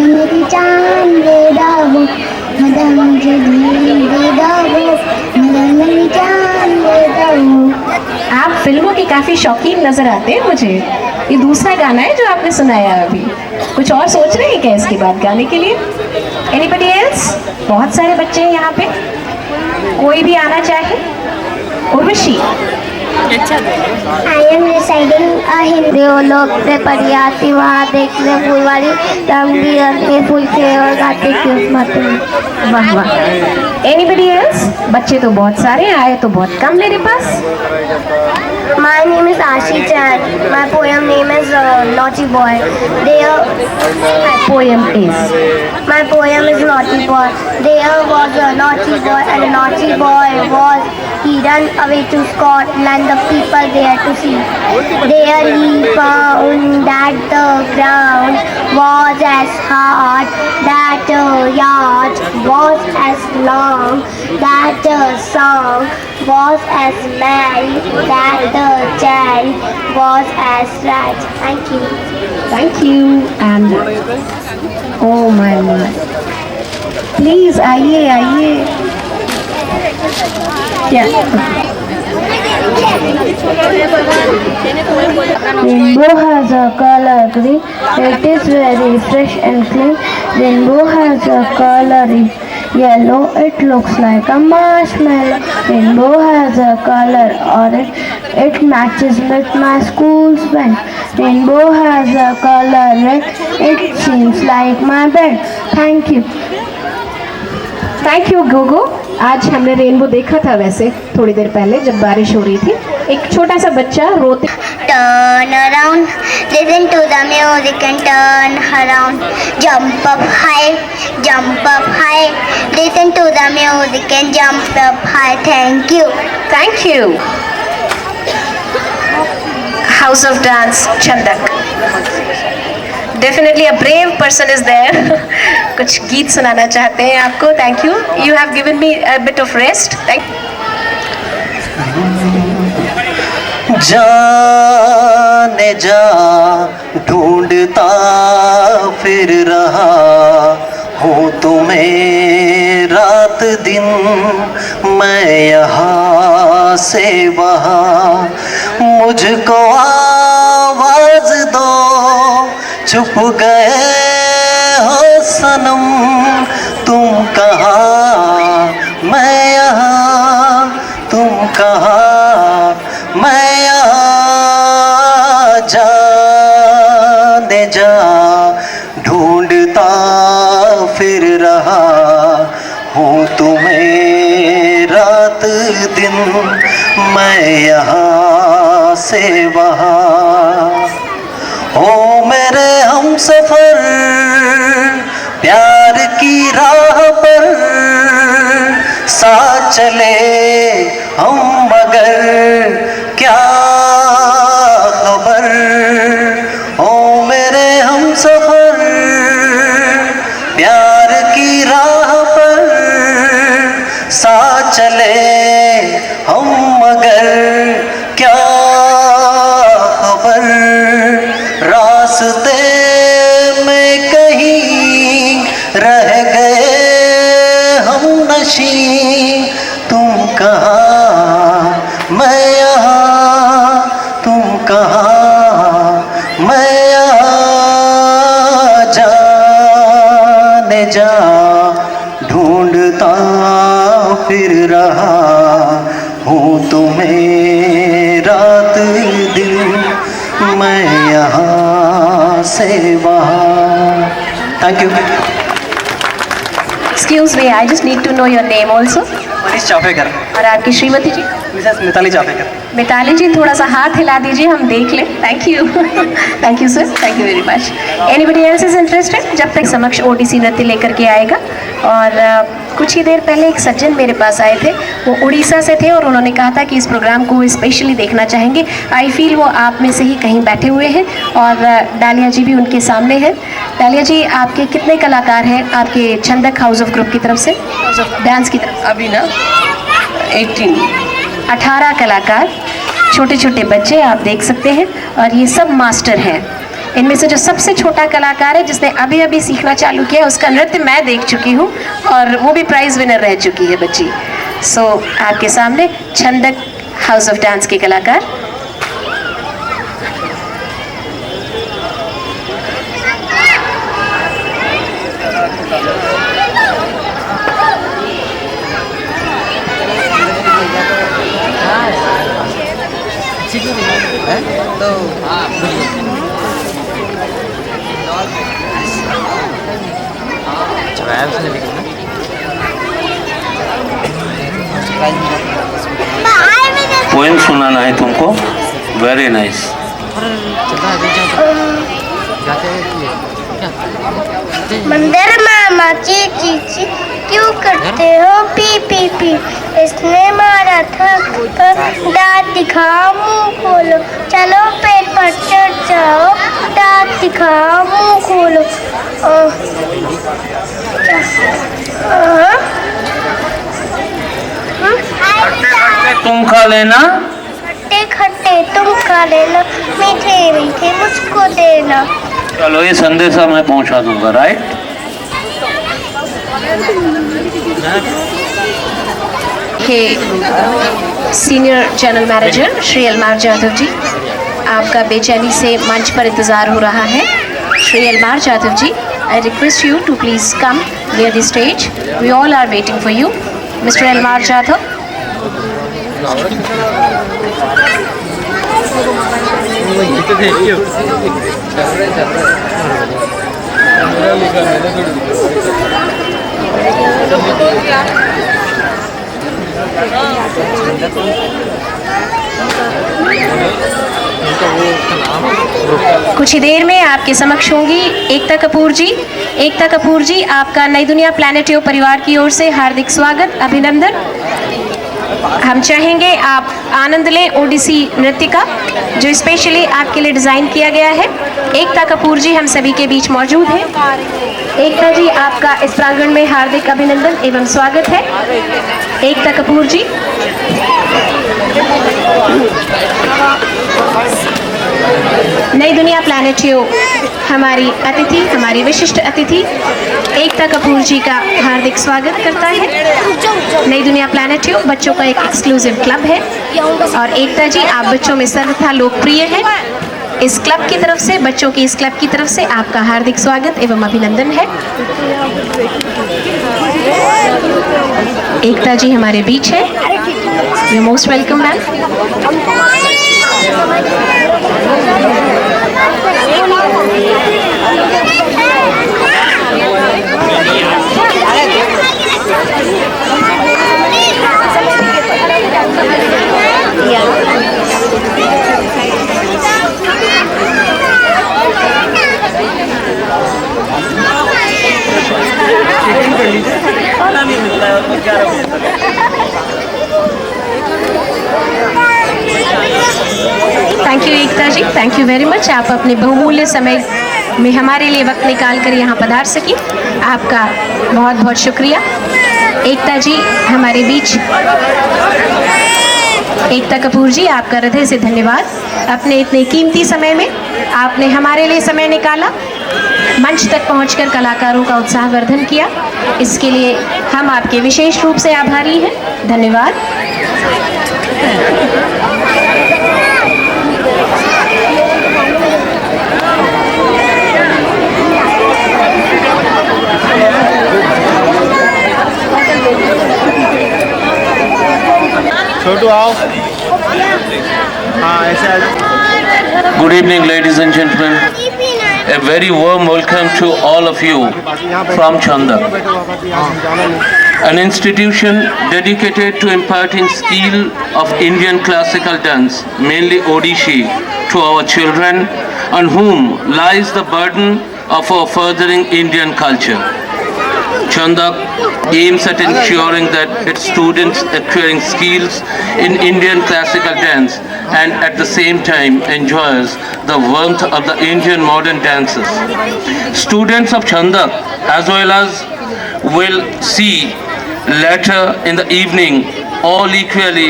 मेरी जान दे दो, मदन मुझे दे दो, मदन मेरी जान दे दो। आप फिल्मों की काफ़ी शौकीन नज़र आते हैं मुझे। ये दूसरा गाना है जो आपने सुनाया अभी। कुछ और सोच रहे हैं क्या इसके बाद गाने के लिए? Anybody else? बहुत सारे बच्चे हैं यहाँ पे, कोई भी आना चाहे? उर्वशी। आई एम रिसाइडिंग अ हिंदी लोग से पढ़ी आती वहाँ देखने फुलवारी रंग बिरंगे फूल के और गाते किस्मत। वाह वाह। Anybody else? बच्चे तो बहुत सारे हैं, आए तो बहुत कम मेरे पास। My name is Ashi Chan. My poem name is Naughty Boy. My poem is Naughty Boy. There was a naughty boy, and a naughty boy was. He ran away to Scotland, the people there to see. There he found that the ground was as hard, that the yacht was as long, that the song was as merry, that the child was as right. Thank you. Thank you. And oh my God. Please आइए आइए। क्या? Rainbow has a color green. It is very fresh and clean. Rainbow has a color yellow. It looks like a marshmallow. Rainbow has a color orange. It matches with my school's band. Rainbow has a color red. It seems like my bed. Thank you. Thank you Gogo. आज हमने rainbow देखा था वैसे थोड़ी देर पहले जब बारिश हो रही थी। एक छोटा सा बच्चा रोते। Turn around, listen to the music and turn around. Jump up high, jump up high. Listen to the music and jump up high. Thank you. Thank you. House of Dance, Chandak. Definitely a brave person is there. कुछ गीत सुनाना चाहते हैं आपको? Thank you. You have given me a bit of rest. Thank you. जाने जा ढूंढता फिर रहा हूँ तुम्हें रात दिन, मैं यहाँ से वहाँ, मुझको आवाज दो, छुप गए हो सनम, तुम कहाँ मैं यहाँ, तुम कहाँ मैं यहाँ, जाने जा ढूंढता फिर रहा हूँ तुम्हें रात दिन, मैं यहाँ से वहाँ। ओ मेरे हमसफर प्यार की राह पर साथ चले हम, मगर क्या खबर। ओ मेरे हमसफर प्यार की राह पर साथ चले हम, मगर क्या खबर। रास्ते में कहीं रह गए हम नशीं, तुम कहाँ मैं यहाँ, तुम कहाँ मैं यहाँ, जाने जा ढूंढता फिर रहा हूँ तुम्हें रात दिन, मैं यहाँ से वहाँ। Thank you. Excuse me, I just need to know your name also. Manish Chapekar. और आपकी श्रीमती जी? मिसेस मिताली चापेकर। मिताली जी थोड़ा सा हाथ हिला दीजिए, हम देख लें। Thank you. Thank you sir, thank you very much. Anybody else is interested? जब तक समक्ष ओडिसी नृत्य लेकर के आएगा। और कुछ ही देर पहले एक सज्जन मेरे पास आए थे, वो उड़ीसा से थे और उन्होंने कहा था कि इस प्रोग्राम को स्पेशली देखना चाहेंगे। आई फील वो आप में से ही कहीं बैठे हुए हैं और डालिया जी भी उनके सामने हैं। डालिया जी, आपके कितने कलाकार हैं आपके छंदक हाउस ऑफ ग्रुप की तरफ से, हाउस ऑफ डांस की तरफ? अभी ना 18 कलाकार, छोटे छोटे बच्चे आप देख सकते हैं। और ये सब मास्टर हैं। इनमें से जो सबसे छोटा कलाकार है जिसने अभी अभी सीखना चालू किया है उसका नृत्य मैं देख चुकी हूँ और वो भी प्राइज विनर रह चुकी है बच्ची। सो आपके सामने छंदक हाउस ऑफ डांस के कलाकार। पोएम सुनाना है तुमको। Very nice. मंदिर मामा ची क्यों करते हो पी पी पी, इसने मारा था दांत दिखाओ मुंह खोलो, चलो पेड़ पर चढ़ जाओ दांत दिखाओ मुंह खोलो। तुम खा लेना, खट्टे खट्टे तुम खा लेना, मीठे मीठे मुझको देना। चलो ये संदेशा मैं पहुंचा दूंगा। राइट। हे senior general manager Shri Elmar Jadhav ji, आपका बेचैनी से मंच पर इंतजार हो रहा है। Shri Elmar Jadhav ji, I request you to please come near the stage, we all are waiting for you. Mister Elmar Jadhav. कुछ ही देर में आपके समक्ष होंगी एकता कपूर जी। एकता कपूर जी, आपका नई दुनिया प्लैनेटियो परिवार की ओर से हार्दिक स्वागत, अभिनंदन। हम चाहेंगे आप आनंद लें ओडिसी नृत्य का जो स्पेशली आपके लिए डिज़ाइन किया गया है। एकता कपूर जी हम सभी के बीच मौजूद हैं। एकता जी, आपका इस प्रांगण में हार्दिक अभिनंदन एवं स्वागत है। एकता कपूर जी। नई दुनिया प्लैनेटियो हमारी अतिथि, हमारी विशिष्ट अतिथि एकता कपूर जी का हार्दिक स्वागत करता है। नई दुनिया प्लैनेटियो बच्चों का एक एक्सक्लूसिव क्लब है और एकता जी आप बच्चों में सर्वथा लोकप्रिय हैं। इस क्लब की तरफ से, बच्चों की इस क्लब की तरफ से आपका हार्दिक स्वागत एवं अभिनंदन है। एकता जी हमारे बीच है। You most welcome ma'am. Thank you Ekta ji, thank you very much. आप अपने बहुमूल्य समय में हमारे लिए वक्त निकाल कर यहाँ पधार सकी, आपका बहुत बहुत शुक्रिया। एकता जी हमारे बीच। एकता कपूर जी, आपका हृदय से धन्यवाद। अपने इतने कीमती समय में आपने हमारे लिए समय निकाला, मंच तक पहुंचकर कलाकारों का उत्साहवर्धन किया, इसके लिए हम आपके विशेष रूप से आभारी हैं। धन्यवाद। छोटू आओ। हाँ ऐसे आ जाओ। Good evening, ladies and gentlemen. A very warm welcome to all of you from Chandak, an institution dedicated to imparting skill of Indian classical dance, mainly Odissi, to our children, on whom lies the burden of our furthering Indian culture. Chandak aims at ensuring that its students acquiring skills in Indian classical dance and at the same time enjoys the warmth of the Indian modern dances. Students of Chandak as well as will see later in the evening all equally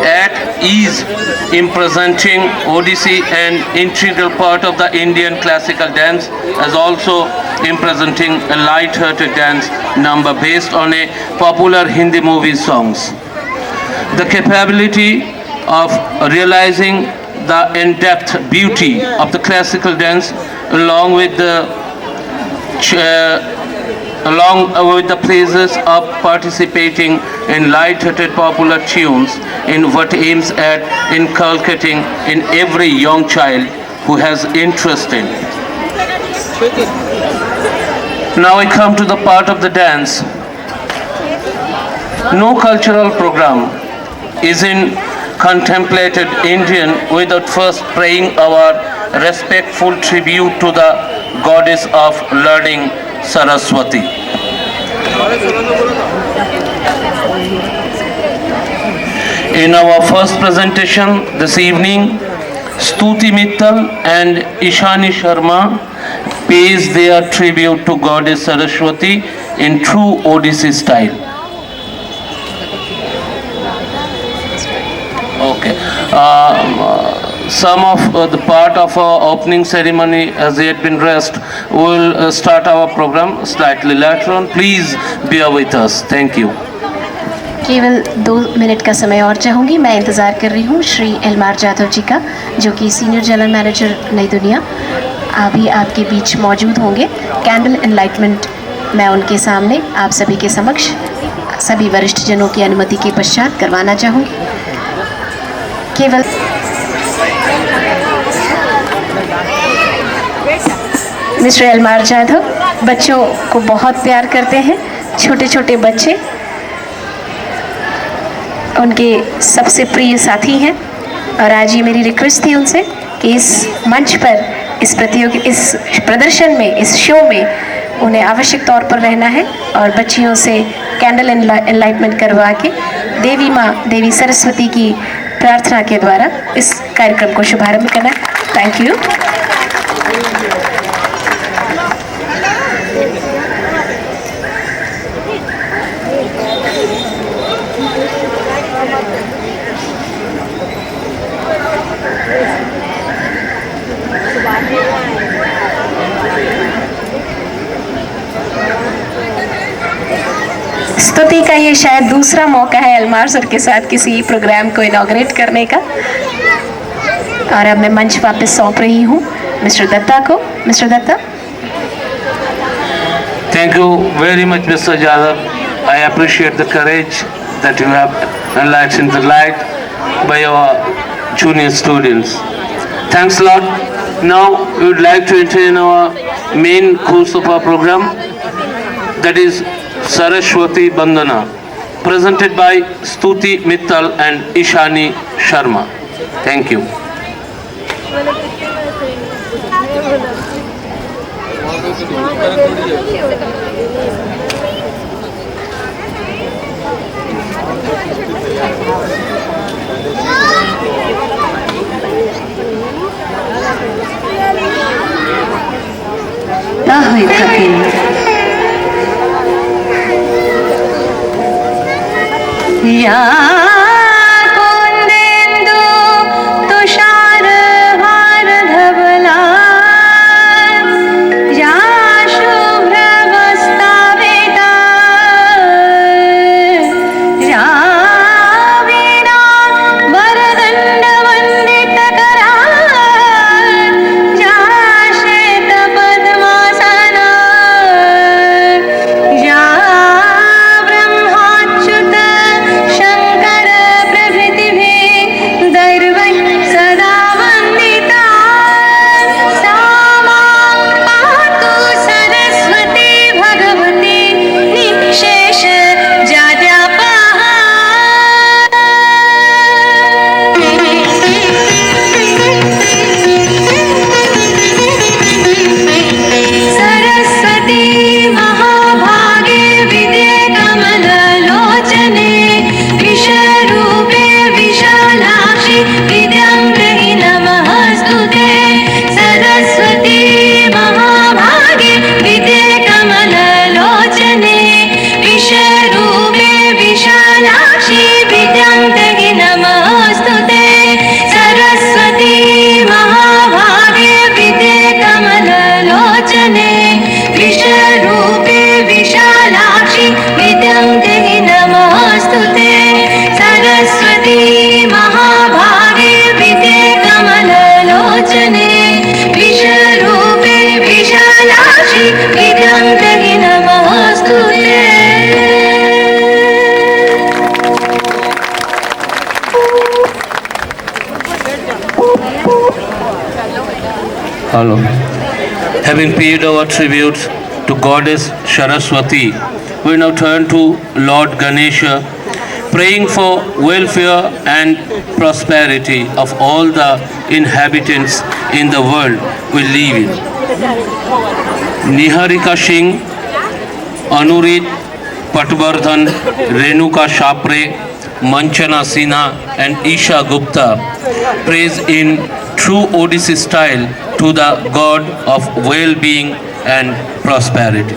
at ease in presenting Odissi, an integral part of the Indian classical dance, as also in presenting a light-hearted dance number based on a popular Hindi movie songs. The capability of realizing the in-depth beauty of the classical dance along with the pleasures of participating in light-hearted popular tunes in what aims at inculcating in every young child who has interest in. Now I come to the part of the dance. No cultural program is in contemplated Indian without first paying our respectful tribute to the goddess of learning, Saraswati. In our first presentation this evening, Stuti Mittal and Ishani Sharma pays their tribute to goddess Saraswati in true Odissi style. Okay. Some of the part of our opening ceremony has yet been rest. We will start our program slightly later on. Please bear with us. Thank you. केवल 2 minute का समय और चाहूँगी। मैं इंतज़ार कर रही हूँ श्री एलमार जाधव जी का, जो कि सीनियर जनरल मैनेजर नई दुनिया अभी आपके बीच मौजूद होंगे। कैंडल एनलाइटमेंट मैं उनके सामने आप सभी के समक्ष सभी वरिष्ठ जनों की अनुमति के पश्चात करवाना चाहूँगी। केवल मिस्टर एलमार जाधव बच्चों को बहुत प्यार करते हैं। छोटे छोटे बच्चे उनके सबसे प्रिय साथी हैं और आज ये मेरी रिक्वेस्ट थी उनसे कि इस मंच पर इस प्रदर्शन में, इस शो में उन्हें आवश्यक तौर पर रहना है और बच्चियों से कैंडल एनलाइटमेंट करवा के देवी माँ देवी सरस्वती की प्रार्थना के द्वारा इस कार्यक्रम को शुभारंभ करना। Thank you. स्तुति का ये शायद दूसरा मौका है एलमार सर के साथ किसी प्रोग्राम को इनॉग्रेट करने का और अब मैं मंच वापस सौंप रही हूँ मिस्टर दत्ता को। Mister Dutta. Thank you very much, Mr. Jadhav. I appreciate the courage that you have enlightened the light by our junior students. Thanks a lot. Now we would like to enter in our main course of our program, that is Saraswati Bandana, presented by Stuti Mittal and Ishani Sharma. Thank you. ना हुई थकिन या कुंदेंदु तुषार हार धवला या शुभ्र वस्तावेता या वीणा वरदंड वंदित करा या श्वेत पद्मासना या ब्रह्माच्युत शंकर विशालाक्षि विद्यां देहि नमोऽस्तुते सरस्वती महाभागे विद्ये कमललोचने विश्वरूपे विशालाक्षि विद्यां देहि नमोऽस्तुते। Hello. Having paid our tribute to Goddess Saraswati, we now turn to Lord Ganesha, praying for welfare and prosperity of all the inhabitants in the world we live in. Niharika Singh, Anurit Patwardhan, Renuka Shapre, Manchana Sinha and Isha Gupta praise in true Odissi style to the God of well-being and prosperity.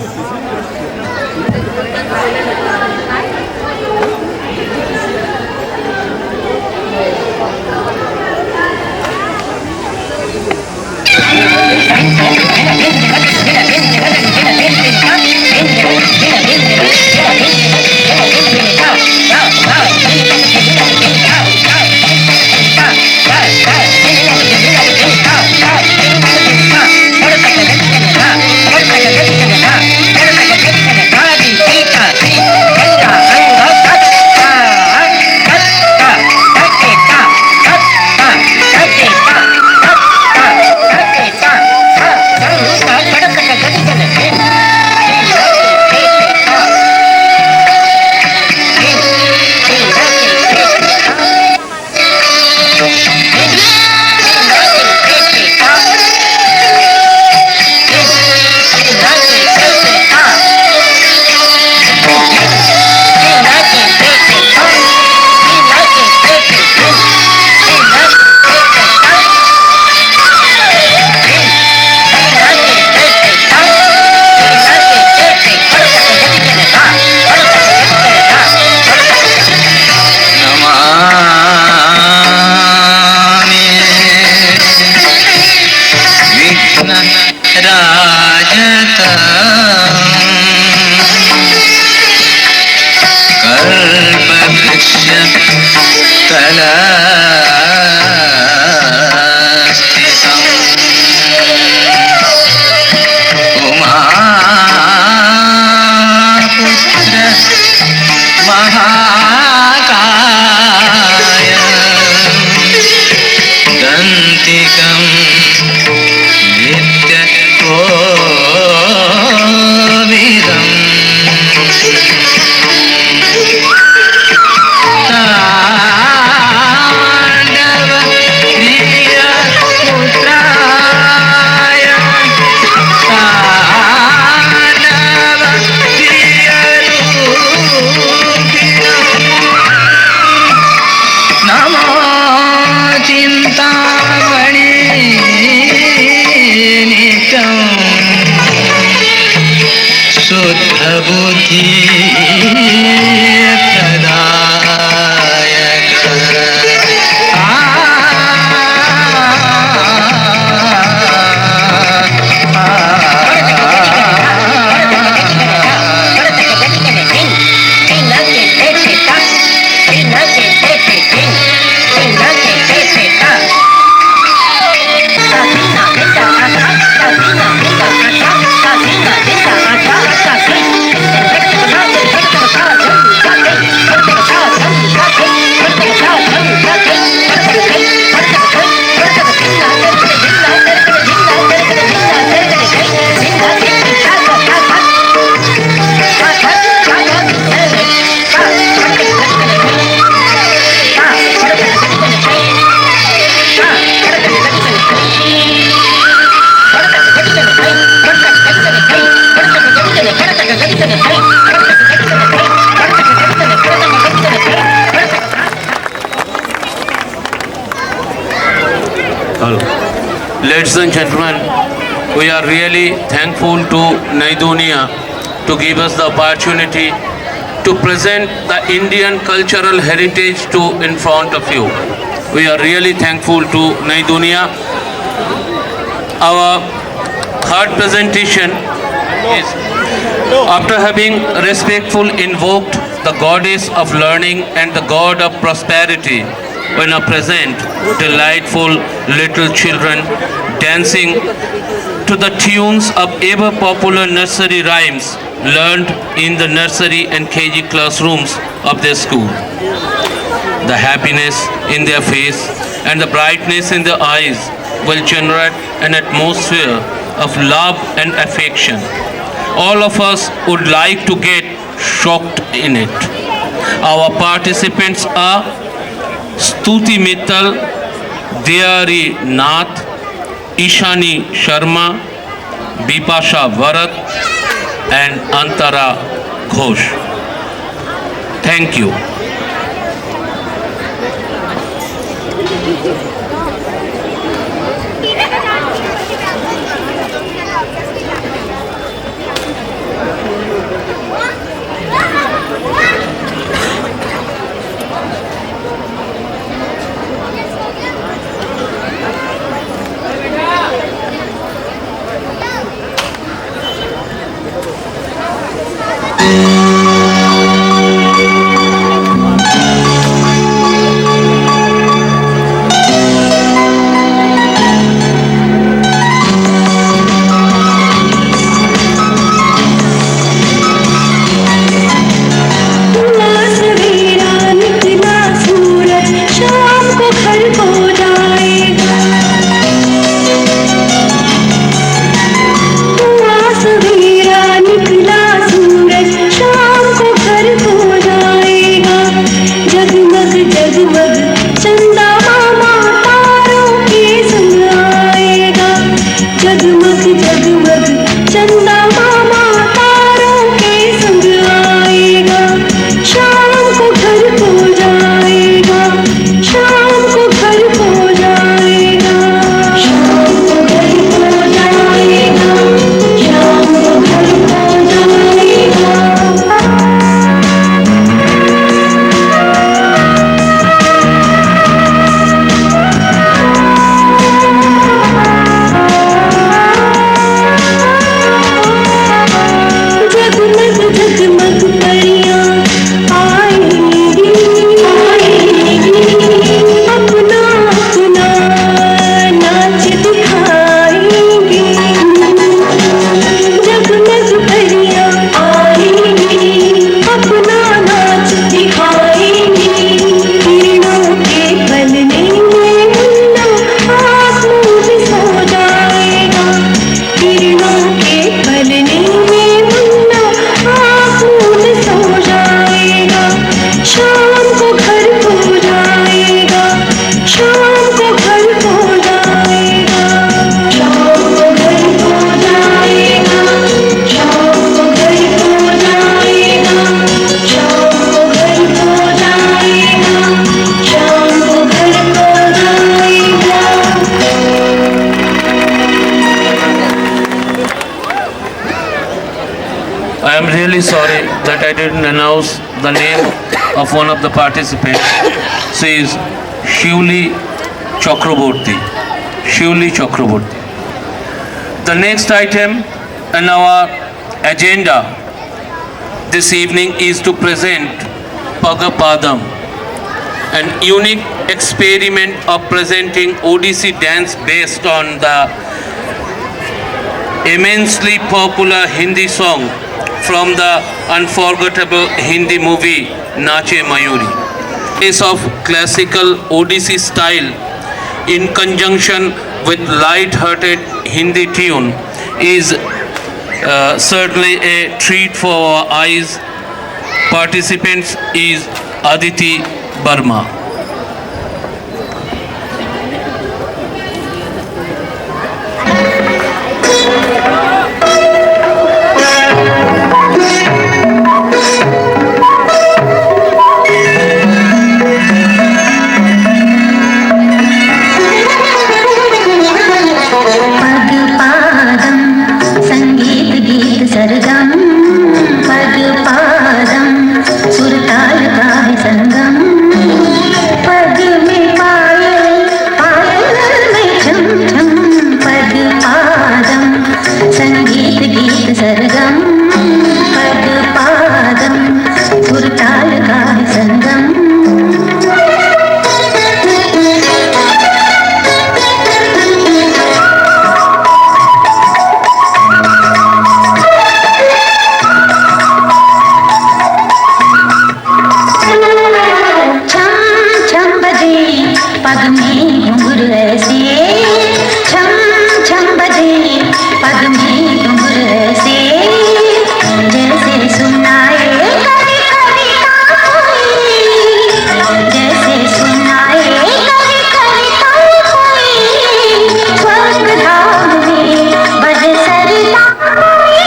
Ladies and gentlemen, we are really thankful to Naidunia to give us the opportunity to present the Indian cultural heritage in front of you. We are really thankful to Naidunia. Our third presentation Yes. After having respectfully invoked the goddess of learning and the god of prosperity, when are present delightful little children dancing to the tunes of ever popular nursery rhymes learned in the nursery and KG classrooms of their school. The happiness in their face and the brightness in their eyes will generate an atmosphere of love and affection. All of us would like to get shocked in it. Our participants are Stuti Mittal, Diyari Nath, Ishani Sharma, Bipasha Varat, and Antara Ghosh. Thank you. I am really sorry that I didn't announce the name of one of the participants. She is Shivli Chakraborty. Shivli Chakraborty. The next item in our agenda this evening is to present Pagapadam, an unique experiment of presenting Odissi dance based on the immensely popular Hindi song from the unforgettable Hindi movie Nache Mayuri. Piece of classical Odissi style in conjunction with light-hearted Hindi tune is certainly a treat for our eyes. Participants is Aditi Burma. संगीत गीत सरगम पद पादम सुर ताल का है संगम। पग में घुंघरू ऐसे छम छम बजे पग में घुंघरू ऐसे जैसे सुनाए कवि कविता कोई, जैसे सुनाए कवि कविता कोई। स्वर्ग धाम में बजे सरिता कोई,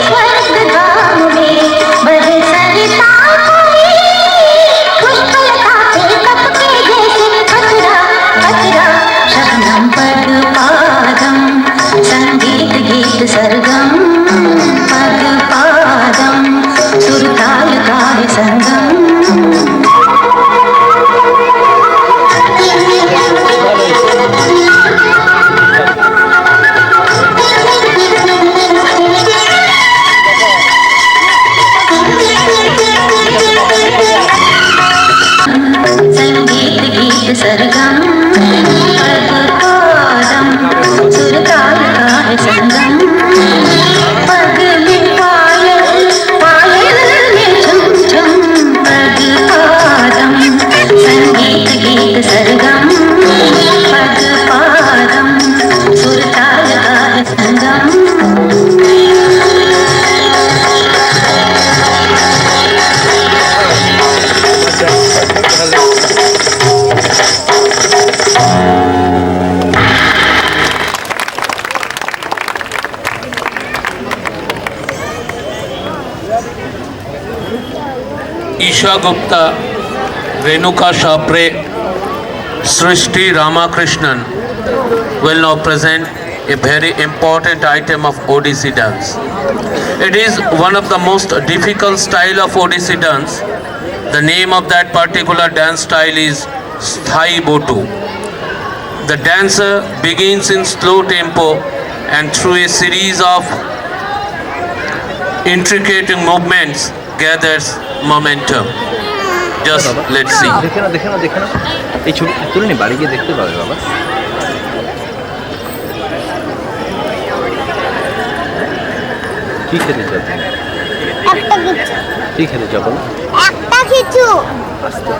स्वर्ग धाम में बजे सरिता कोई। पुष्पलता पे कपके शबनम पद पादम संगीत गीत सरगम पद पादम सुर ताल का है संगम। संगीत गीत सरगम सुर ताल का है संगम। पग में पायल पायल में झुम झुम पग पादम संगीत गीत सरगम पग पादम सुर ताल का है संगम। Isha Gupta, Renuka Shapre, Srishti Ramakrishnan will now present a very important item of Odissi dance. It is one of the most difficult style of Odissi dance. The name of that particular dance style is Sthai Botu. The dancer begins in slow tempo and through a series of intricate movements gathers momentum. Just let's see. দেখে না এই ছবি তুলে নি, বাড়ি গিয়ে দেখতে পাবে বাবা। কি খেতে চাও তুমি? একটা কিছু। কি খেতে চাও বলো? একটা কিছু। আস্তে।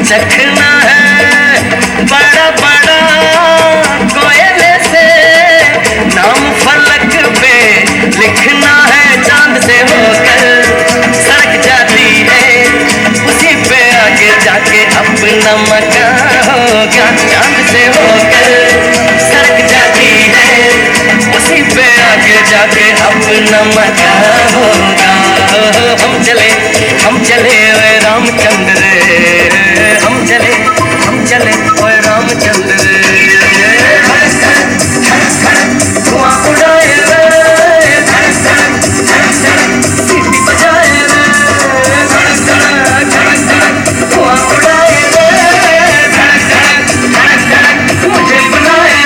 चखना है बड़ा बड़ा कोयले से नाम फलक पे लिखना है चांद से होकर सड़क जाती है उसी पे आगे जाके अपना मकान होगा चांद से होकर सड़क जाती है उसी पे आगे जाके अपना मकान होगा हम चले वे रामचंद्र हम चले ओए रामचंद्र धुआं उड़ाए रे सीटी बजाए रे धुआं उड़ाए रे मुझे बनाए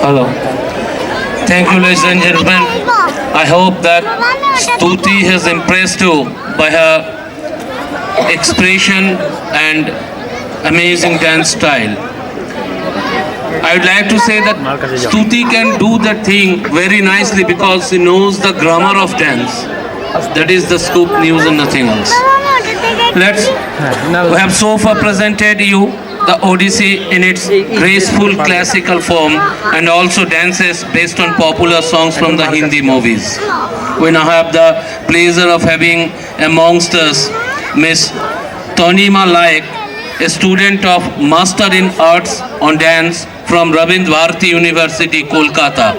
Hello. Thank you, ladies and gentlemen. I hope that Stuti has impressed you by her expression and amazing dance style. I would like to say that Stuti can do that thing very nicely because she knows the grammar of dance. That is the scoop news and nothing else. We have so far presented you the Odissi in its graceful classical form and also dances based on popular songs from the Hindi movies. We now have the pleasure of having amongst us Miss Tanima Laik, a student of Master in Arts on Dance from Rabindra Bharati University, Kolkata.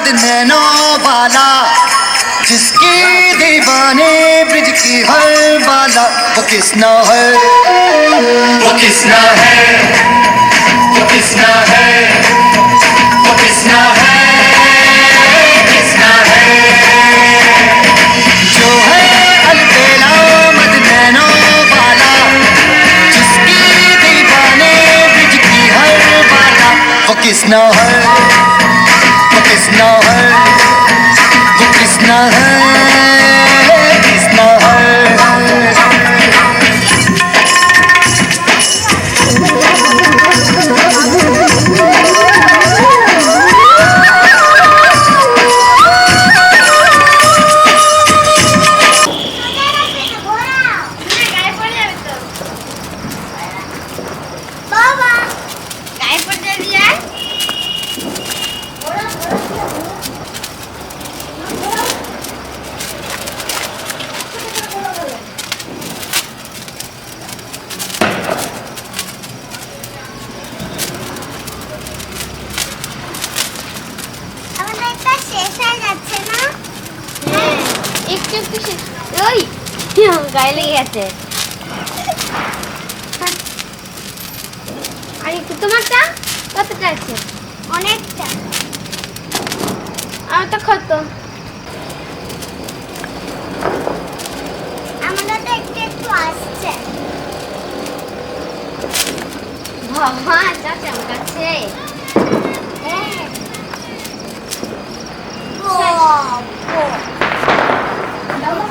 नैनों वाला जिसकी दीवाने bridge की हर वाला वो किसना है, वो किसना है, वो किसना है, वो किसना है, किसना है जो है अलबेला मद नैनों वाला जिसकी दीवाने ब्रिज की हर वाला वो किसना है, वो किसना है, वो किसना है, किसना है। গায়ে লেগে গেছে। আর একটু তোমারটা কতটা আছে? অনেকটা। আর তো কত? আমারটা তো একটু একটু আসছে। বাবা যা চমকাচ্ছে। হ্যাঁ।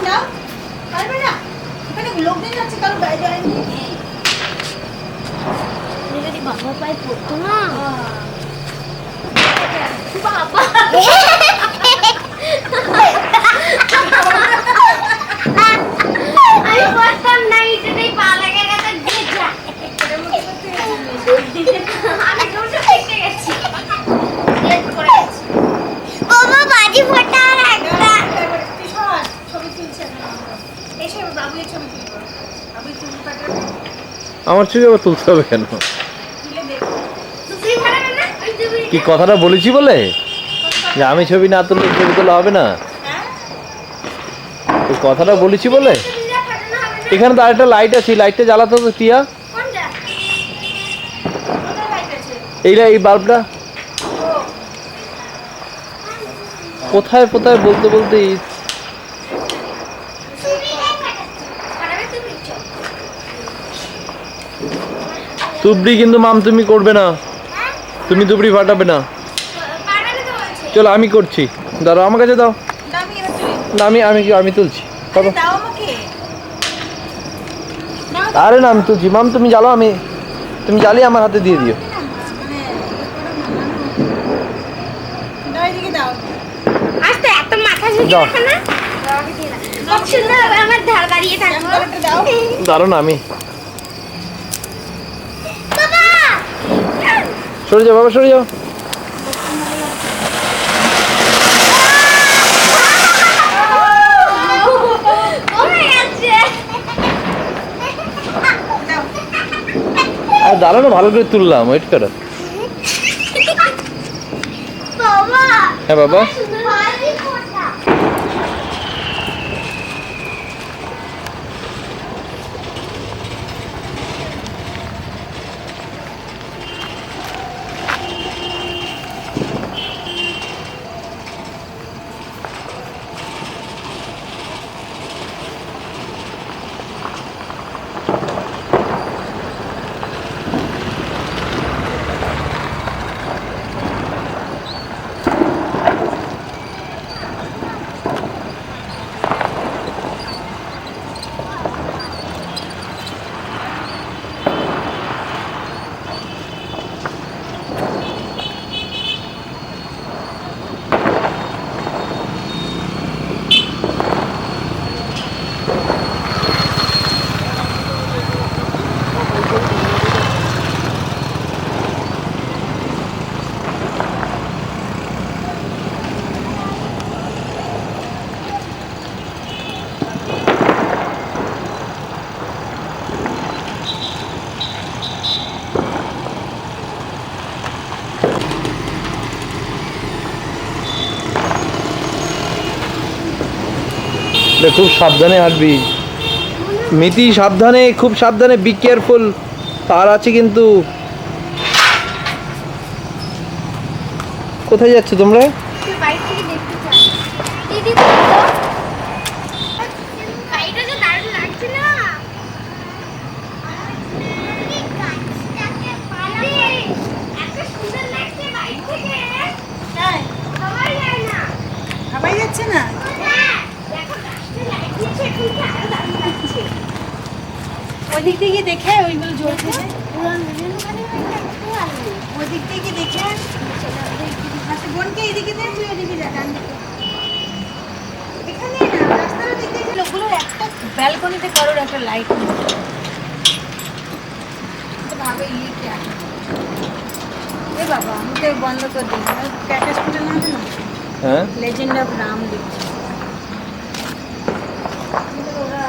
দাও পারবে না, এখানে লোকজন যাচ্ছে, কারো গায়ে যায়নি। যদি বাবা পায়ে পড়তো না, বাবা আমি পড়তাম না, এটাই পা লেগে গেছে। আমি কেমন দেখতে গেছি, বাবা বাজি ফোটা আর একটা ছবি তুলছে না, এসে বাবুর ছবি তুলবো, বাবুর চুল কাটাবে, আমার ছবি আবার তুলতে হবে কেন? তুলে দেখো। তুমি পারবে না? ওই তুমি কি কথাটা বলেছি বলে যে আমি ছবি না তুললে ছবি তোলা হবে না? ওই কথাটা বলেছি বলে। এখানে তো আরেকটা লাইট আছে, লাইটটা জ্বালাতে হবে টিয়া। কোনটা? কোথায় লাইট আছে? এই বাল্বটা কোথায় কোথায় বলতে বলতে তুবড়ি কিন্তু মাম তুমি করবে না, তুমি তুবড়ি ফাটাবে না। চলো আমি করছি, দাঁড়াও আমার কাছে দাও। না আমি তুলছি, বাবা দাও আমাকে। আরে না আমি তুলছি, মাম তুমি জ্বালো, তুমি জ্বালিয়ে আমার হাতে দিয়ে দিও। দাও এদিকে দাও। আস্তে এত মাথা ঝুঁকি দাও। রাখো না। খুব সুন্দর হবে, আমার ধার দাঁড়িয়ে থাকবো। দাঁড়ান আমি বাবা সরে যাও বাবা, সরে যাও। কমে গেছে। আর দাঁড়ানো, ভালো করে তুললাম, ওয়েট করো। বাবা হ্যাঁ বাবা, ভারী ফোটা। খুব সাবধানে হাঁটবি মিতি, সাবধানে, খুব সাবধানে, বি কেয়ারফুল। তার আছে কিন্তু। কোথায় যাচ্ছ তোমরা? বাইরে থেকে দেখতে চাই। দিদি বাইরে যে দারুণ লাগছে না। এত সুন্দর লাগছে বাইরে থেকে। সবাই যায় না। সবাই যাচ্ছে না। দেখো গাছটা লাগিয়েছে, খুব আরো দারুণ লাগছে। ওই দিক থেকে দেখে ওইগুলো জ্বলছে, ওই দিক থেকে দেখে আচ্ছা বোনকে এদিকে দেন, তুই ওদিকে যা, ডান দিকে। এখানে না রাস্তার দিকে যে লোকগুলোর একটা ব্যালকনিতে কারোর একটা লাইট নেই, ভাবে ইয়ে কি আছে। এ বাবা আমি তো বন্ধ করে দিই, ক্যাটাস ফুটে না না হ্যাঁ, লেজেন্ড অফ রাম দেখছি। ওরা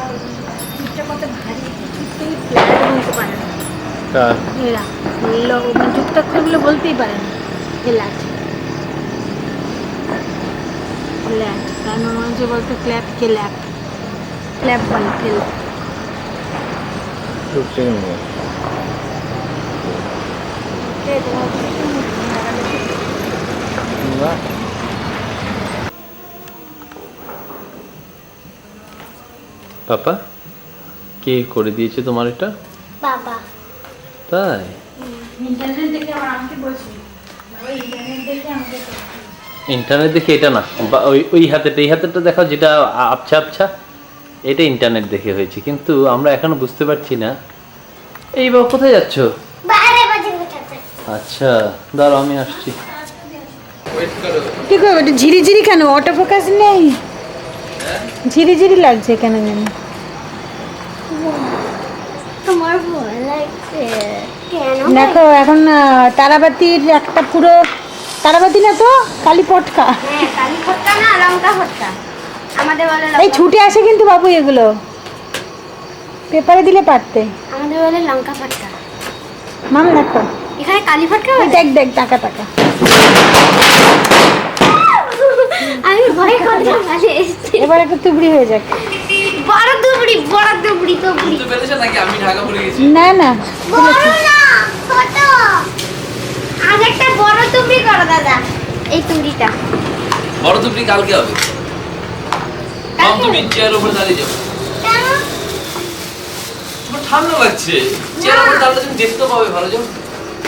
চিপটা কত ভারী, কিছুতেই ফ্ল্যাট বলতে পারে না এরা, মানে যুক্তাক্ষরগুলো বলতেই পারে না। ফ্ল্যাট ফ্ল্যাট, কারণ মানুষে বলতে ক্ল্যাপ কে ল্যাপ, ক্ল্যাপ বলে ফেল। পাপা কে করে দিয়েছে তোমার এটা? বাবা তাই? ইন্টারনেট দেখে আমার আমাকে বলছি, বাবা ইন্টারনেট দেখে আমাকে ইন্টারনেট দেখে এটা না, ওই ওই হাতেটা, এই হাতেরটা দেখাও যেটা আবছা আবছা, এটা ইন্টারনেট দেখে হয়েছে, কিন্তু আমরা এখনো বুঝতে পারছি না। এই বাবা কোথায় যাচ্ছ? বাইরে বাজে উঠাতে। আচ্ছা দাঁড়াও আমি আসছি। কি গো এটা ঝিরিঝিরি কেন? অটো ফোকাস নেই, ঝিরিঝিরি লাগছে কেন জানি। তোমার ভয় লাগছে কেন? দেখো এখন তারাবাতির একটা পুরো, তারাবাতি না তো কালী পটকা, হ্যাঁ কালি ফটকা না লঙ্কা ফটকা আমাদের বলে এই ছুটে আসে কিন্তু বাবু, এগুলো পেপারে দিলে পারতে। আমাদের বলে লঙ্কা ফটকা। মামা দেখো এখানে কালি ফটকা ওই দেখ দেখ টাকা টাকা। আমি ভয় করে পালিয়ে এসেছি। এবার একটা তুবড়ি হয়ে যাক। বড় দুবড়ি, বড় দুবড়ি তুবড়ি। না না বড় না ছোট। আজ একটা বড় তুবড়ি করো দাদা। এই তুবড়িটা বড় তুমি কালকে হবে। মাম তুমি চেয়ার উপর দাঁড়িয়ে যাও। কেন? তোমার ঠান্ডা লাগছে, চেয়ার উপর দাঁড়ালে তুমি দেখতে পাবে ভালো। যাও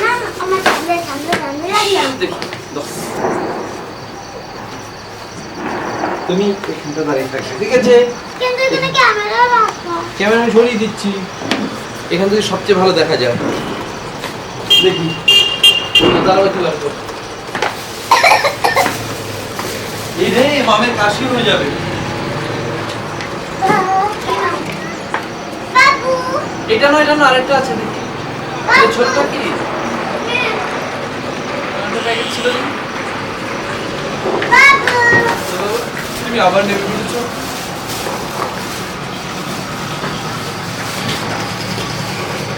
না আমার ঠান্ডা লাগলাম। দেখো দাও। তুমি এখানটা দাঁড়িয়ে থাকবে, ঠিক আছে? কিন্তু এখানে ক্যামেরা রাখো। ক্যামেরা আমি সরিয়ে দিচ্ছি, এখান থেকে সবচেয়ে ভালো দেখা যায়। দেখি দাঁড়াবে চলে আসবো। এই রে মামের কাশি হয়ে যাবে। এটা নয়, এটা না, আরেকটা আছে দেখি। এই ছোটটা কি? একটা প্যাকেট ছিল না? তুমি আবার নেবে বলেছো?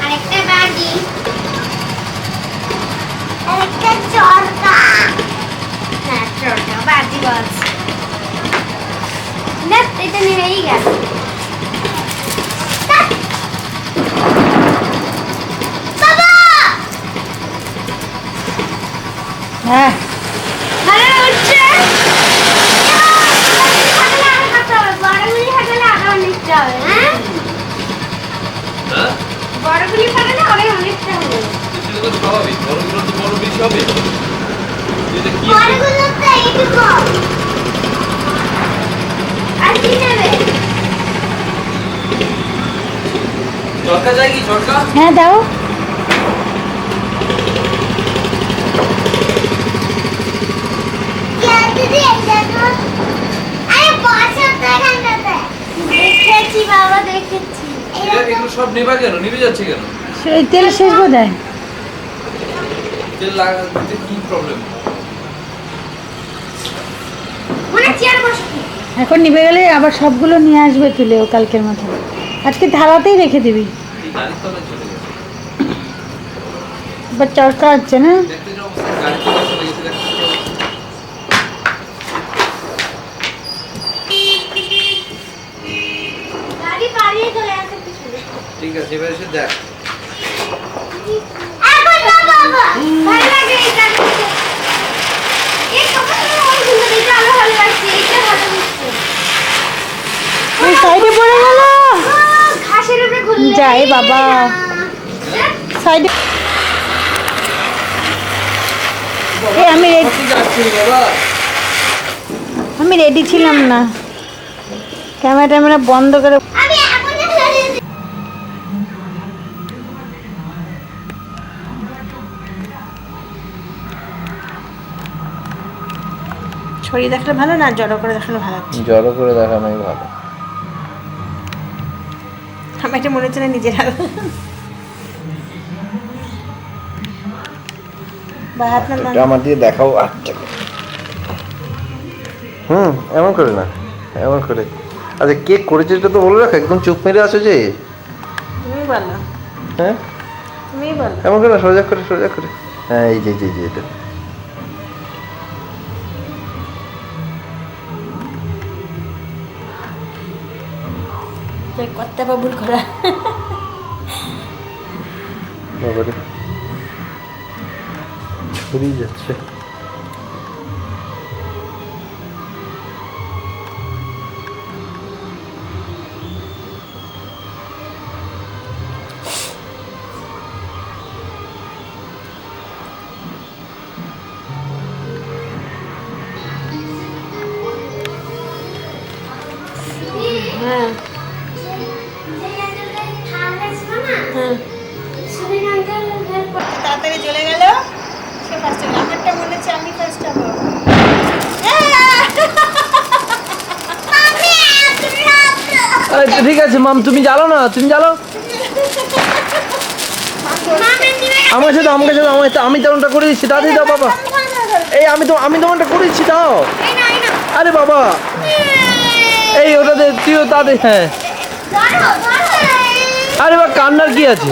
আরেকটা বাটি, আরেকটা চরকা, না চরকা বাটি বলছি না, এটা নেই গেল। বাবা হ্যাঁ আরে উঠছে, বড়গুলি ফাটালে আরো অনেকটা হবে। হ্যাঁ হ্যাঁ? বড়গুলি ফাটালে আরো অনেকটা হবে। এটা তো স্বাভাবিক, বড়গুলো তো বড় বেশি হবে। এটা কি? বড়গুলো তো এইটুকু। আর কি নেবে? চরকা যায় কি? চরকা? হ্যাঁ দাও। দিদি এটা তো, আরে বসো তো এখানটাতে। দেখেছি বাবা, দেখেছি। এটা এগুলো সব নেবা কেন? নিবে যাচ্ছে কেন? সেই তেল শেষ বোধ হয়। তেল লাগাতে কি প্রবলেম? মানে চেয়ার বসো। এখন নিবে গেলে আবার সবগুলো নিয়ে আসবে তুলে ও কালকের মতো। আজকে থালাতেই রেখে দিবি। এই গাড়ির তলায় চলে গেছে। এবার চরকা হচ্ছে না। দেখতে যাও, গাড়ির তলায় চলে গেছে, দেখতে যাও। গাড়ি পালিয়ে চলে আসে পিছনে। ঠিক আছে, এবার এসে দেখ। এখন না বাবা, ভালো লাগে এটা। এই কপালে ওই সুন্দর, এটা আরো ভালো লাগছে, এটা ভালো লাগছে। ওই সাইডে পড়ে গেল। ঘাসের উপরে ঘুরলে যায় বাবা। সাইডে এই ঠিক আছে বাবা। আমি রেডি ছিলাম না, ক্যামেরা বন্ধ করে। আমি এখন ছড়িয়ে দেখলে ভালো না জড়ো করে দেখানো ভালো? জড়ো করে দেখানোই ভালো। আমার এটা মনে হচ্ছে না নিজের হাত বা হাত না এটা আমার দিয়ে দেখাও। আচ্ছা, এমন করে না, এমন করে। আচ্ছা, কে করেছে এটা তো বলে রাখ, একদম চুপ মেরে আছো যে। তুমি বলো, হ্যাঁ, তুমি বলো। এমন করে না, সোজা করে, সোজা করে। হ্যাঁ, এই যে যে যে এটা। করতে বা ভুল করা। বাবারে, ছড়িয়ে যাচ্ছে। হ্যাঁ তাড়াতাড়ি চলে গেল, সে ফার্স্ট হলো। আমারটা মনে হচ্ছে আমি ফার্স্ট হবো। আচ্ছা, ঠিক আছে মাম, তুমি জ্বালো না, তুমি জ্বালো। আমার সাথে আমাকে সাথে আমার আমি তেমনটা করে দিচ্ছি, তাড়াতাড়ি দাও বাবা। এই আমি তোমারটা করে দিচ্ছি, দাও। আরে বাবা, এই ওটা দে, তুইও তাড়াতাড়ি। হ্যাঁ, আরে বা কান্নার কি আছে?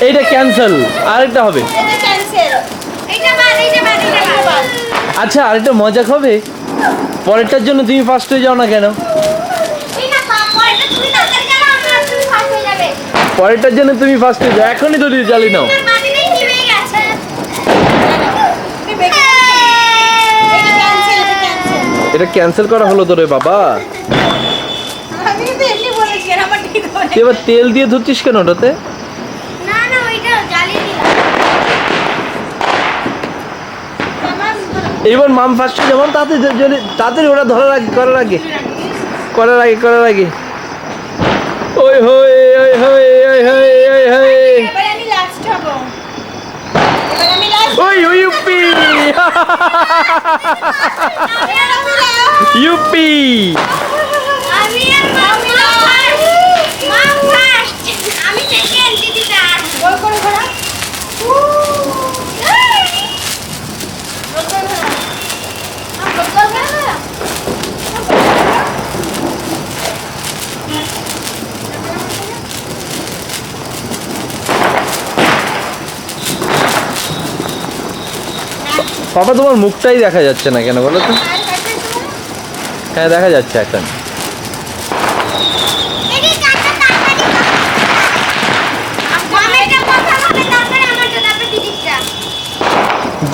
এইটা ক্যান্সেল, আরেকটা হবে। আচ্ছা, আরেকটা মজা হবে, পরেরটার জন্য তুমি ফার্স্ট হয়ে যাও না কেন? পরেরটার জন্য তুমি ফার্স্ট হয়ে যাও, এখনই তো চালিয়ে নাও। এটা ক্যান্সেল করা হলো তো রে বাবা। তুই এবার তেল দিয়ে ধরছিস কেন ওটাতে? এবার মাম ফার্স্টে যেমন তাড়াতাড়ি ওরা ধরার আগে করার আগে ওই হই ওই হই ওই হই ওই হই ওই ইউপি ইউপি মম ফার্স্ট আমি সেকেন্ড দিদি থার্ড গোল করে ঘোরা পাপা তোমার মুখটাই দেখা যাচ্ছে না কেন বলো তো? হ্যাঁ দেখা যাচ্ছে এখন। এদিকে কাটা তাড়াতাড়ি মামেরটা কথা হবে তারপরে আমারটা তারপরে দিদিটা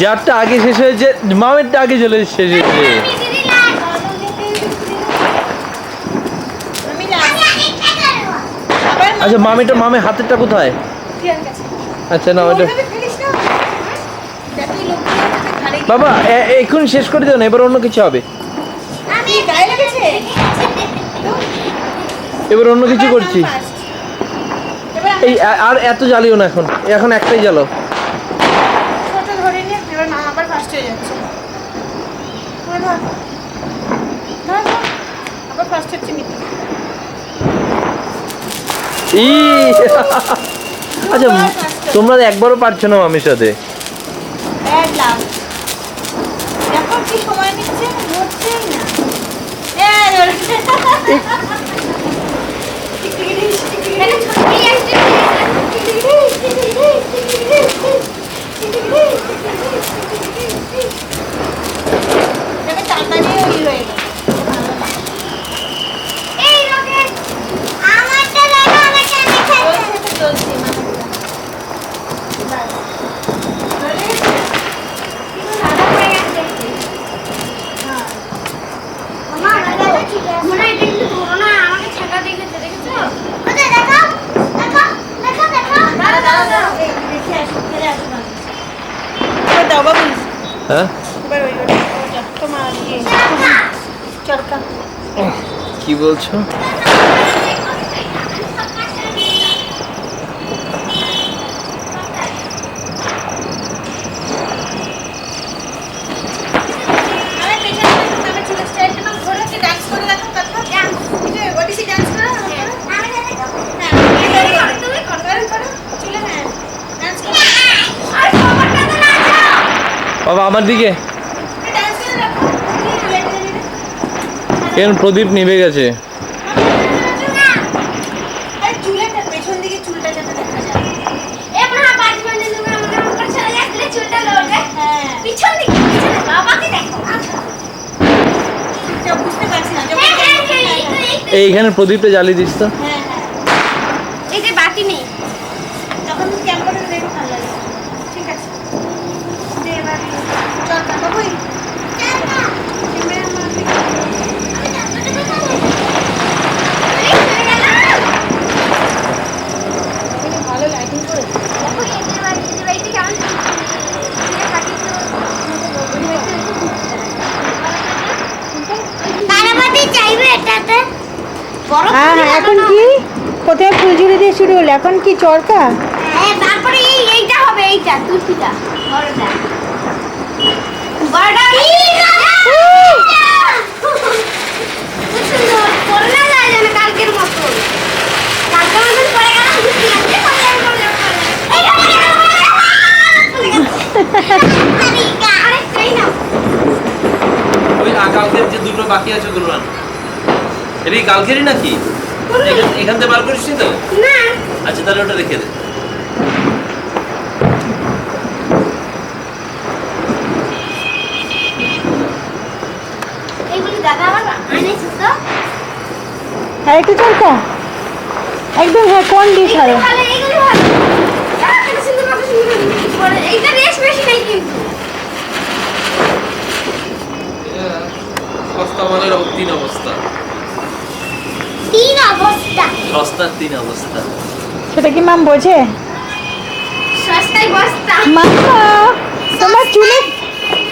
যারটা আগে শেষ হয়েছে মামেরটা আগে চলে শেষ হয়েছে। আমি দিদি লাস্ট আমি লাস্ট আচ্ছা মামেরটা মামের হাতেরটা কোথায়? ঠিক আছে আচ্ছা না ওইটা ওইভাবে ফেলিস না দেখি লোক ঘাড়ে বাবা এখন শেষ করে দিও না, এবার অন্য কিছু হবে। আমি গায়ে লেগেছে এবার অন্য কিছু করছি। এবার এই আর এত জ্বালিও না এখন, এখন একটাই জ্বালো। ছোট ধরে নে এবার মা আবার ফার্স্ট হয়ে যাচ্ছে ধর ধর ধর ধর। আবার ফার্স্ট হচ্ছে মিটি ই আচ্ছা তোমরা একবারও পারছো না মামির সাথে। ব্যাড লাভ দেখো কি সময় নিচ্ছে হচ্ছেই না তাহলে ছুটি আসছে দেখো তাড়াতাড়ি ওই হয়ে গেল এই রকেট আমারটা দেখো আমারটা আমি চলছে তো চলছে মানে দাদা পড়ে গেছে মামা দাদা ঠিক আছে মনে এটা কিন্তু ধরো না আমাকে ছাকা দেখেছে দেখেছো ওটা দেখো দেখো দেখো দেখো দাদা দাদা দেখি আসো খেলে আসো এবার দাও বাবু হ্যাঁ এবার ওই ওটা তোমার ইয়ে চরকা কি বলছো? আরে পেছনে আমি চুলের স্টাইলটা না ধরে একটু ডান্স করে দেখো তারপর ডান্স এটা ওডিসি ডান্স করো আমি দেখো হ্যাঁ তুমি করো করো চুলে হ্যাঁ ডান্স করো আর সবারটা তো নাচো বাবা আমার দিকে। ডান্স করে দেখো এখন প্রদীপ নিভে গেছে। আরে চুলেটা পেছন দিকে চুলটা যাতে দেখা যায় এমন না বাজ বাজে তুমি আমাকে উপর চলে যাচ্ছিলে চুলটা লড়ে হ্যাঁ পিছন দিকে পিছনে বাবাকে দেখো এটা বুঝতে পারছি না যখন হ্যাঁ হ্যাঁ হ্যাঁ এইখানে প্রদীপটা জ্বালিয়ে দিস তো। হ্যাঁ হ্যাঁ এই যে বাতি নেই তখন ক্যামেরাটা দেখে ভালো লাগে ঠিক আছে দে এবার চরকা বাবুই ক্যামেরা ভালো লাইটিং করে চাইবে এটাতে হ্যাঁ হ্যাঁ এখন কি কোথায় ফুলঝুরি দিয়ে শুরু হলো এখন কি চরকা হ্যাঁ তারপরে এইটা হবে এইটা তুলসিটা বড়টা বড়টা করোনা যায় যেন কালকের মতো কালকের মতন পড়ে গেলাম আরে সেই না ওই কালকের যে দুটো বাকি আছে ওগুলো রান। এটা কি কালকেরই নাকি? এখান থেকে বার করিস তো? না আচ্ছা তাহলে ওটা রেখে দে। এইগুলি দাদা আবার আনেছিস তো হ্যাঁ একটু চরকা একদম হ্যাঁ কোন ডিশ হবে ভালো এইগুলি ভালো এটা সুন্দর কত সুন্দর এইটা রেস বেশি নেই কিন্তু সস্তা মানের তিন অবস্থা। তিন অবস্থা সস্তার তিন অবস্থা। সেটা কি মাম বোঝে সস্তায় বস্তা মাম্মা তোমার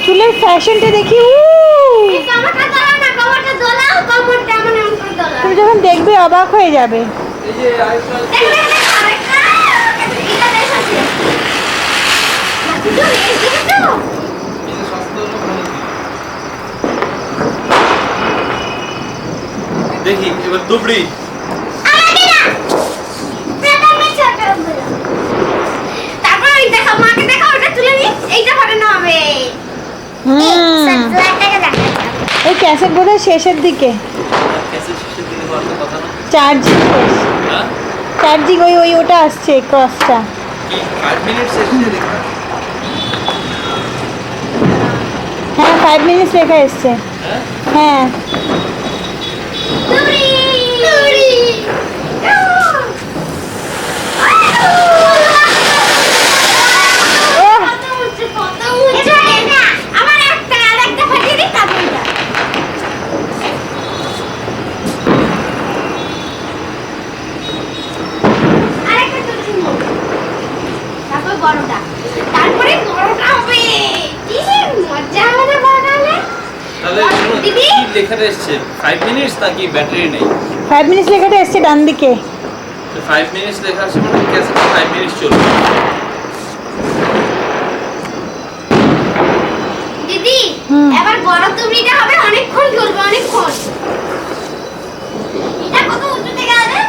চুলের ফ্যাশনটা দেখি এই কমরটা দোলাও না কমরটা দোলাও কমরটা এমন এমন করে দোলাও তুমি যখন দেখবে অবাক হয়ে যাবে এই যে আরেকটা দেখবে আরেকটা এটা রেস আছে দুটো রেস দিবে তো এই যে সস্তা হলো ভালো। দেখি এবার দুবড়ি আমাকে না সানফ্লাওয়ারটাকে দেখা যাবে। এই ক্যাসেট বোধহয় শেষের দিকে, চার্জিং শেষ, চার্জিং ওই ওই ওটা আসছে ক্রসটা। 5 মিনিটস এসে দেখা। হ্যাঁ 5 মিনিটস লেখা এসছে। হ্যাঁ তুবড়ি আমার একটা আরেকটা ফাটিয়ে দিই তারপর এটা। আরেকটা তুলছি না। তারপর বড়টা, তারপরে বড়টা হবে। কি মজা হবে বড়টা হলে। তাহলে দিদি? কি লেখাটা এসেছে 5 মিনিটস নাকি ব্যাটারি নেই? 5 মিনিটস লেখাটা এসছে ডান দিকে। 5 মিনিটস লেখা আছে মানে ক্যাসেটটা 5 মিনিটস চলবে। দিদি এবার বড় তুবড়িটা হবে, অনেকক্ষণ চলবে, অনেকক্ষণ। এটা কত উঁচুতে গেলে?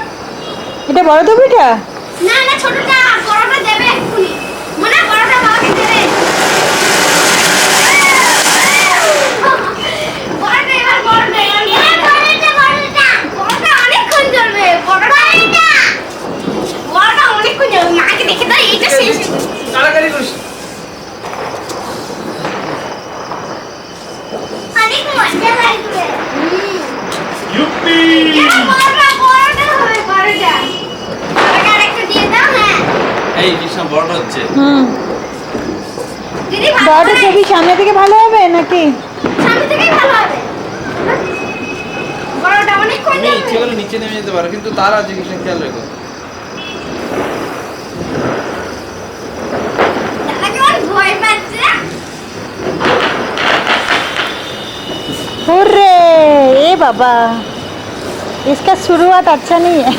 এটা বড় টুপিটা? না না ছোটটা, বড়টা দেবে এক্ষুনি। মনে হয় বড়টা বাবাকে দেবে। বড়টা এবার বড়টা বড়টা অনেকক্ষণ চলবে। বড়টা অনেকক্ষণ চলবে। মাকে দেখে দাও, এইটা শেষ। তাড়াতাড়ি করিস। অনেক মজা লাগবে। ইউপি! এবার বড়টা হবে, বড়টা। বড়টা আরেকটা দিয়ে দাও। হ্যাঁ এই কৃষ্ণ বড়টা হচ্ছে। দিদি ভালো বড়টা করে। ছবি সামনে থেকে ভালো হবে নাকি? সামনে থেকেই ভালো হবে। বড়টা অনেকক্ষণ তুমি ইচ্ছে চলবে। করে নিচে নেমে যেতে পারো, কিন্তু তার আছে কৃষ্ণ, খেয়াল রেখো। দাদাকে আমার ভয় পাচ্ছে। हुर्रे ए बाबा, इसका शुरुआत अच्छा नहीं है।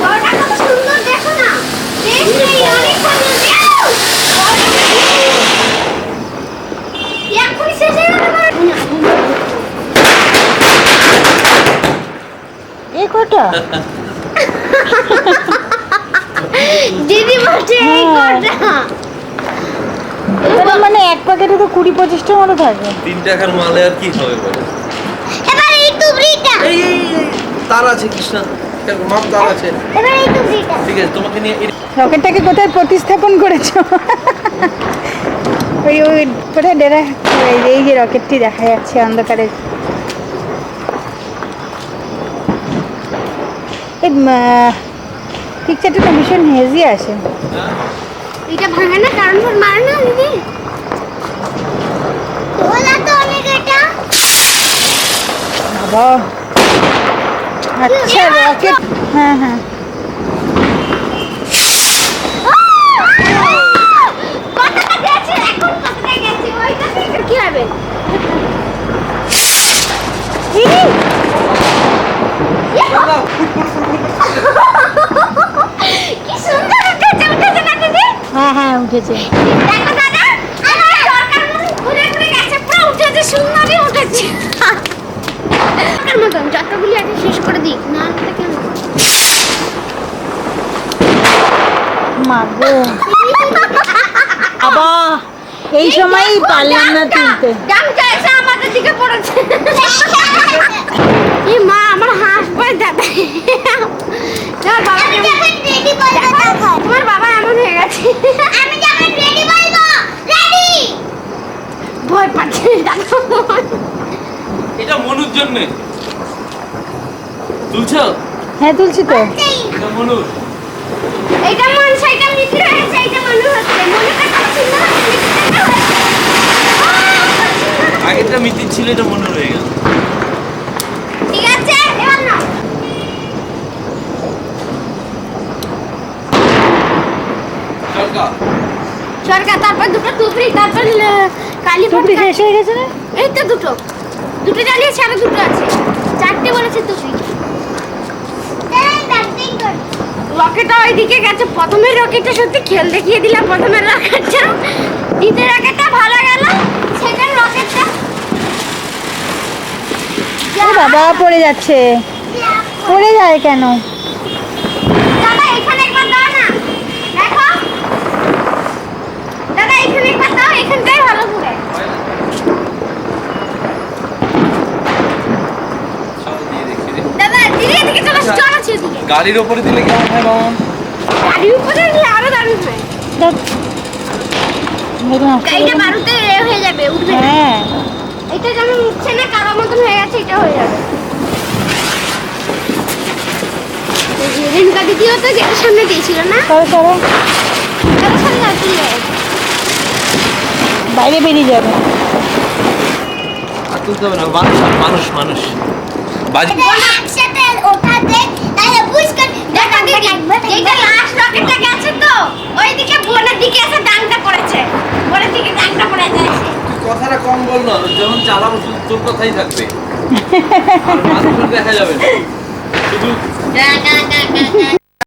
বড়টা কত সুন্দর দেখো না। শেষ নেই, অনেকক্ষণ চলবে। এক্ষুনি শেষ হয়ে যাবে বড়টা। ये कोटा দিদি বলছে এই কোনটা। এটা মানে এক প্যাকেটে তো 20-25টা মতো থাকে। 3 টাকার মালে আর কি হবে বলো? এবার এই তুবড়িটা। এই তার আছে কৃষ্ণ, মাপ তার আছে। এবার এই তুবড়িটা। ঠিক আছে, তোমাকে নিয়ে রকেটটাকে কোথায় প্রতিস্থাপন করেছো? ওই ওই কোথায় ডেরা, এই যে রকেটটি দেখা যাচ্ছে অন্ধকারে। এই পিকচারটা তো ভীষণ হেজি আসে। এটা ভাঙে না, কারণ ফোন মারে না দিদি। তোলা তো অনেক এটা। বাবা আচ্ছা রকেট, হ্যাঁ হ্যাঁ কতটা গেছে এখন, কতটা গেছে ওইটা থেকে কি হবে? কি সুন্দর উঠেছে না দিদি? হ্যাঁ হ্যাঁ উঠেছে। দেখো দাদা, আমার সরকার মতন ঘুরে ঘুরে গেছে, পুরো উঠেছে, সুন্দরই উঠেছে। সরকার মতন যতগুলি আছে শেষ করে দিই না, এটা কেমন? মাগো বাবা, এই সময়ই পারলাম না তুলতে। ডাংটা এসে আমাদের দিকে পড়েছে। এই মা আমার হাঁস পায় দাদা। তোমার বাবা তোমার বাবা এমন হয়ে গেছে। আমি যখন রেডি বলবো রেডি, ভয় পাচ্ছে দাদা। এটা মনুর জন্য তুলছো? হ্যাঁ তুলছি তো। এটা মনুর। এইটা মন, সেইটা মিত্র হয়েছে, এইটা মনু হচ্ছে। মনুটা কত সুন্দর হচ্ছে, মিত্রটা হয়েছে। আগেরটা মিতির ছিল, এটা মনুর হয়ে গেল। ঠিক আছে এবার না চলকা সরকার, তারপর দুটো টুকরি, তারপর কালী টুকরি শেষ হয়ে গেছে না? এই তো দুটো দুটো জ্বালিয়েছে, আরো দুটো আছে, 4টে বলেছে টুকরি। রকেটটা ওইদিকে গেছে। প্রথমের রকেটটা সত্যি খেল দেখিয়ে দিলাম, প্রথমের রকেটটা। দ্বিতীয় রকেটটা ভালো গেল, সেকেন্ড রকেটটা ও বাবা পড়ে যাচ্ছে, পড়ে যায় কেন? দাদা এখানে একবার দাও না, দেখো দাদা এখানে একবার দাও, এখানটাই ভালো ঘুরে। গাড়ির ওপরে দিলে কেমন হয় মামা? গাড়ির উপরে দিলে আরো দারুণ হয়। গাড়িটা বারুতে হয়ে যাবে, উঠবে না। হ্যাঁ এটা যেমন উঠছে না, কারোর মতন হয়ে গেছে, এটা হয়ে যাবে। রেণুকা দিদিও তো গেটের সামনে দিয়েছিল না? তবে তবে গেটের সামনে আসলে যাবে। বাইরে বেরিয়ে যাবে। আর তুলতে হবে না, মানুষ মানুষ মানুষ বাজি। একসাথে ওঠাতে তাহলে বুঝবেন দেখা দিদি যেটা লাস্ট রকেটটা গেছে তো ওইদিকে বোনের দিকে এসে ডাংটা পড়েছে, বোনের দিকে ডাংটা পড়ে যাচ্ছে। কথাটা কম বল না, যখন চালাবো শুধু তোর কথাই থাকবে, আর মানুষের দেখা যাবে না। শুধু